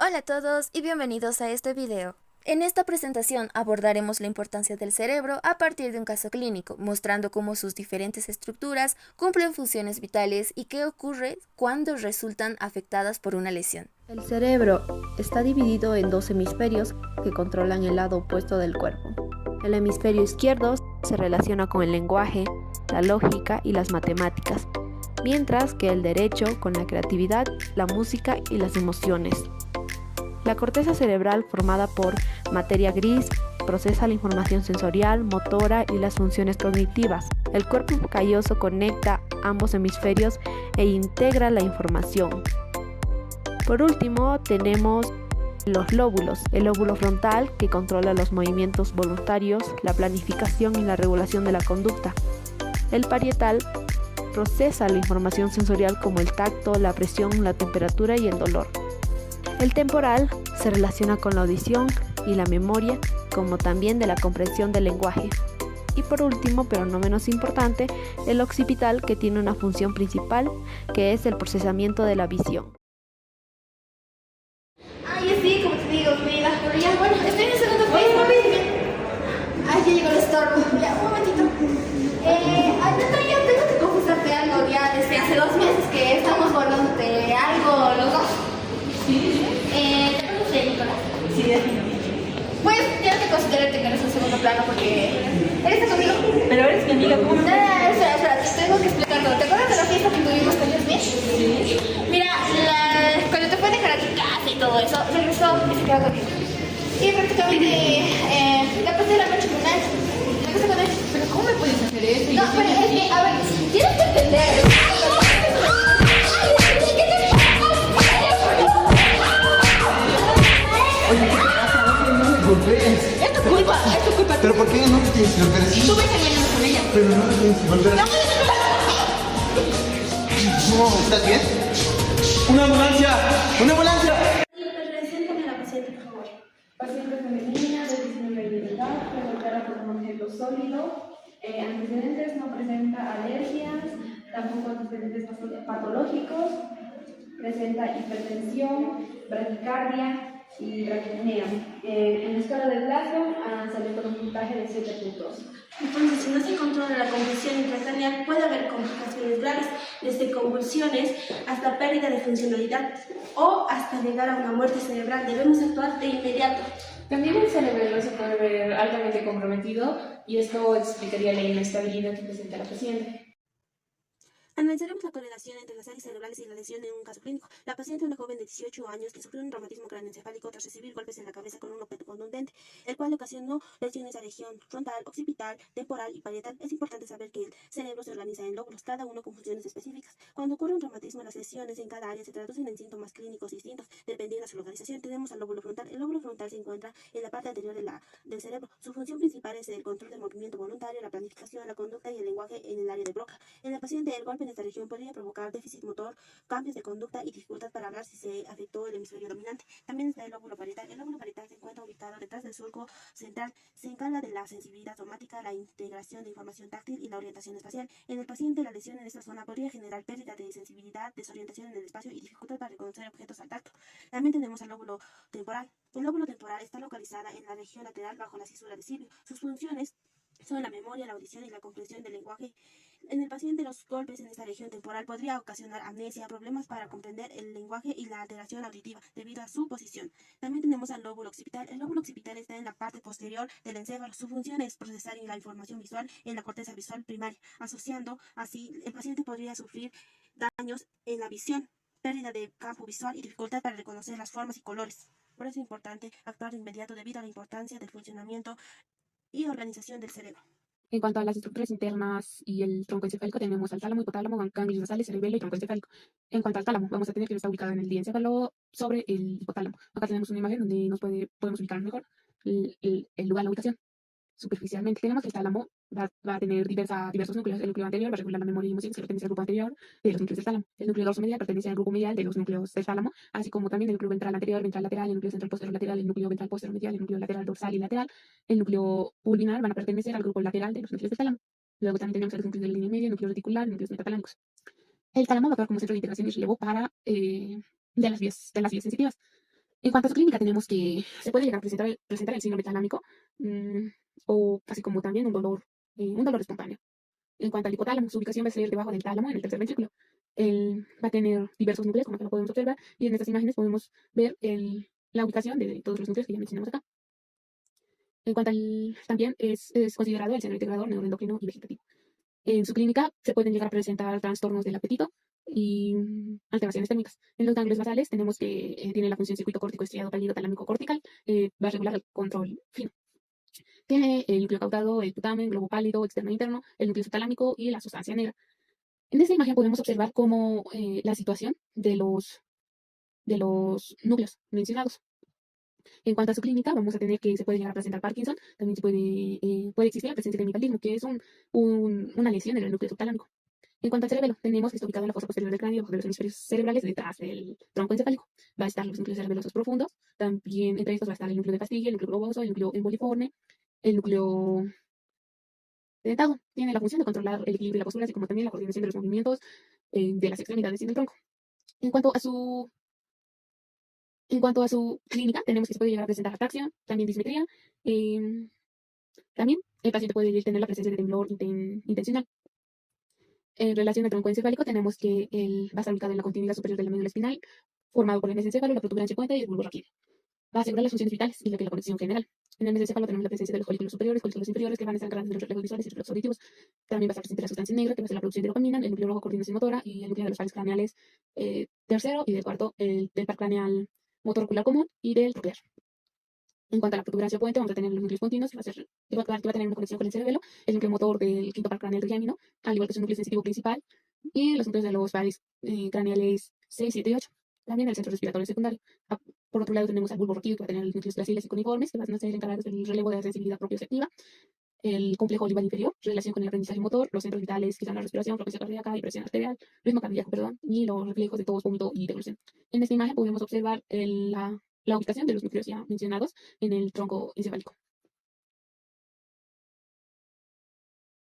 Hola a todos y bienvenidos a este video. En esta presentación abordaremos la importancia del cerebro a partir de un caso clínico, mostrando cómo sus diferentes estructuras cumplen funciones vitales y qué ocurre cuando resultan afectadas por una lesión. El cerebro está dividido en dos hemisferios que controlan el lado opuesto del cuerpo. El hemisferio izquierdo se relaciona con el lenguaje, la lógica y las matemáticas, mientras que el derecho con la creatividad, la música y las emociones. La corteza cerebral, formada por materia gris, procesa la información sensorial, motora y las funciones cognitivas. El cuerpo calloso conecta ambos hemisferios e integra la información. Por último, tenemos los lóbulos. El lóbulo frontal, que controla los movimientos voluntarios, la planificación y la regulación de la conducta. El parietal procesa la información sensorial como el tacto, la presión, la temperatura y el dolor. El temporal se relaciona con la audición y la memoria, como también de la comprensión del lenguaje. Y por último, pero no menos importante, el occipital, que tiene una función principal, que es el procesamiento de la visión. Ay, sí, como te digo, mira, pero ya, bueno, estoy en el segundo piso. Ay, ya llegó el estorbo. Ya, un momentito. Neta, yo tengo que confesarte algo ya desde hace 2 meses que estamos guardándote algo los dos. Sí. ¿Te conoces, Nicolás? Sí, definitivamente. Pues ya no te considero que eres un segundo plano porque eres conmigo. Pero eres mi amiga, ¿cómo? Espera, te tengo que explicarlo. ¿Te acuerdas de la fiesta que tuvimos con Yasmin? Sí. Mira, cuando te fue a dejar a tu casa y todo eso, regresó y se quedó conmigo. Y prácticamente la pasé la noche con él. Me casé con él. Pero ¿cómo me puedes hacer eso? No, pero es que, a ver, tienes que entender. Oye, ¿qué te pasa? No me golpees. Es tu culpa, es tu culpa. ¿Pero por qué no te tienes que golpear así? Tú ves engañando con ella. Pero no te tienes que golpear así. No, ¿estás bien? ¡Una ambulancia! ¡Una ambulancia! Preséntame a la paciente, por favor. Paciente femenina de 19 años de edad, presentará con un objeto sólido, antecedentes, no presenta alergias, tampoco antecedentes patológicos, presenta hipertensión, bradicardia y braquipnea. En la escala de Glasgow salió con un puntaje de 7 puntos. Entonces, si no se controla la convulsión intracraneal, puede haber complicaciones graves, desde convulsiones hasta pérdida de funcionalidad o hasta llegar a una muerte cerebral. Debemos actuar de inmediato. También el cerebelo se puede ver altamente comprometido y esto explicaría la inestabilidad que presenta la paciente. Analizaremos la correlación entre las áreas cerebrales y la lesión en un caso clínico. La paciente es una joven de 18 años que sufrió un traumatismo craneoencefálico tras recibir golpes en la cabeza con un objeto contundente, el cual le ocasionó lesiones a región frontal, occipital, temporal y parietal. Es importante saber que el cerebro se organiza en lóbulos, cada uno con funciones específicas. Cuando ocurre un traumatismo, las lesiones en cada área se traducen en síntomas clínicos distintos, dependiendo de su localización. Tenemos al lóbulo frontal. El lóbulo frontal se encuentra en la parte anterior del cerebro. Su función principal es el control del movimiento voluntario, la planificación, la conducta y el lenguaje en el área de Broca. En la paciente, el golpe en esta región podría provocar déficit motor, cambios de conducta y dificultad para hablar si se afectó el hemisferio dominante. También está el lóbulo parietal. El lóbulo parietal se encuentra ubicado detrás del surco central. Se encarga de la sensibilidad somática, la integración de información táctil y la orientación espacial. En el paciente, la lesión en esta zona podría generar pérdida de sensibilidad, desorientación en el espacio y dificultad para reconocer objetos al tacto. También tenemos al lóbulo temporal. El lóbulo temporal está localizada en la región lateral bajo la cisura de Sibio. Sus funciones son la memoria, la audición y la comprensión del lenguaje. En el paciente, los golpes en esta región temporal podría ocasionar amnesia, problemas para comprender el lenguaje y la alteración auditiva debido a su posición. También tenemos al lóbulo occipital. El lóbulo occipital está en la parte posterior del encéfalo. Su función es procesar la información visual en la corteza visual primaria, asociando así el paciente podría sufrir daños en la visión, pérdida de campo visual y dificultad para reconocer las formas y colores. Por eso es importante actuar de inmediato debido a la importancia del funcionamiento y organización del cerebro. En cuanto a las estructuras internas y el tronco encefálico, tenemos al tálamo, hipotálamo, ganglios basales, cerebelo y tronco encefálico. En cuanto al tálamo, vamos a tener que está ubicado en el diencéfalo sobre el hipotálamo. Acá tenemos una imagen donde podemos ubicar mejor el lugar, la ubicación. Superficialmente tenemos que el tálamo va a tener diversos núcleos. El núcleo anterior va a regular la memoria y emociones que pertenece al grupo anterior de los núcleos del tálamo. El núcleo dorsomedial pertenece al grupo medial de los núcleos del tálamo, así como también el núcleo ventral anterior, ventral lateral, el núcleo central posterior lateral, el núcleo ventral posterior medial, el núcleo lateral dorsal y lateral, el núcleo pulvinar van a pertenecer al grupo lateral de los núcleos del tálamo. Luego también tenemos los núcleos de la línea media, el núcleo reticular, núcleos metatalámicos. El tálamo va a actuar como centro de integración y relevo para de las vías sensitivas. En cuanto a su clínica, tenemos que se puede llegar a presentar el síndrome talámico, o así como también un dolor espontáneo. En cuanto al hipotálamo, su ubicación va a ser debajo del tálamo, en el tercer ventrículo. Él va a tener diversos núcleos, como que lo podemos observar, y en estas imágenes podemos ver la ubicación de todos los núcleos que ya mencionamos acá. En cuanto al, también es considerado el centro integrador neuroendocrino y vegetativo. En su clínica se pueden llegar a presentar trastornos del apetito y alteraciones térmicas. En los ganglios basales tenemos que tiene la función circuito córtico estriado pálido talámico cortical, va a regular el control fino. Tiene el núcleo caudado, el putamen, globo pálido, externo e interno, el núcleo subtalámico y la sustancia negra. En esta imagen podemos observar cómo la situación de los núcleos mencionados. En cuanto a su clínica, vamos a tener que se puede llegar a presentar Parkinson, también puede existir la presencia de micaldismo, que es una lesión en el núcleo subtalámico. En cuanto al cerebelo, tenemos que está ubicado en la fosa posterior del cráneo, bajo de los hemisferios cerebrales, detrás del tronco encefálico. Va a estar los núcleos cerebelosos profundos, también entre estos va a estar el núcleo de pastilla, el núcleo globoso, el núcleo emboliforme, el núcleo dentado. Tiene la función de controlar el equilibrio y la postura, así como también la coordinación de los movimientos de las extremidades y del tronco. En cuanto a su En cuanto a su clínica, tenemos que se puede llegar a presentar atracción, también dismetría. También el paciente puede tener la presencia de temblor intencional. En relación al tronco encefálico, tenemos que él va a estar ubicado en la continuidad superior de la médula espinal, formado por el mesencéfalo, la protuberancia puente y el bulbo raquídeo. Va a asegurar las funciones vitales y la conexión general. En el mesencéfalo tenemos la presencia de los folículos superiores, folículos inferiores, que van a estar encargados de los reflejos visuales y reflejos auditivos. También va a estar presente la sustancia negra, que va a ser la producción de dopamina, el núcleo rojo, coordinación motora, y el núcleo de los pares craneales tercero y del cuarto, el del par craneal motor ocular común y del troclear. En cuanto a la protuberancia puente, vamos a tener los núcleos continuos, que va a tener una conexión con el cerebelo, el núcleo motor del quinto par craneal triámino, al igual que su núcleo sensitivo principal, y los núcleos de los pares craneales 6, 7 y 8. También el centro respiratorio secundario. Por otro lado, tenemos al bulbo raquídeo, que va a tener los núcleos glaciales y coniformes, que van a ser encargados del relevo de la sensibilidad propioceptiva, el complejo olivar inferior, relación con el aprendizaje motor, los centros vitales, que son la respiración, frecuencia cardíaca y presión arterial, ritmo cardíaco, perdón, y los reflejos de tos, vómito y deglución. En esta imagen podemos observar la ubicación de los núcleos ya mencionados en el tronco encefálico.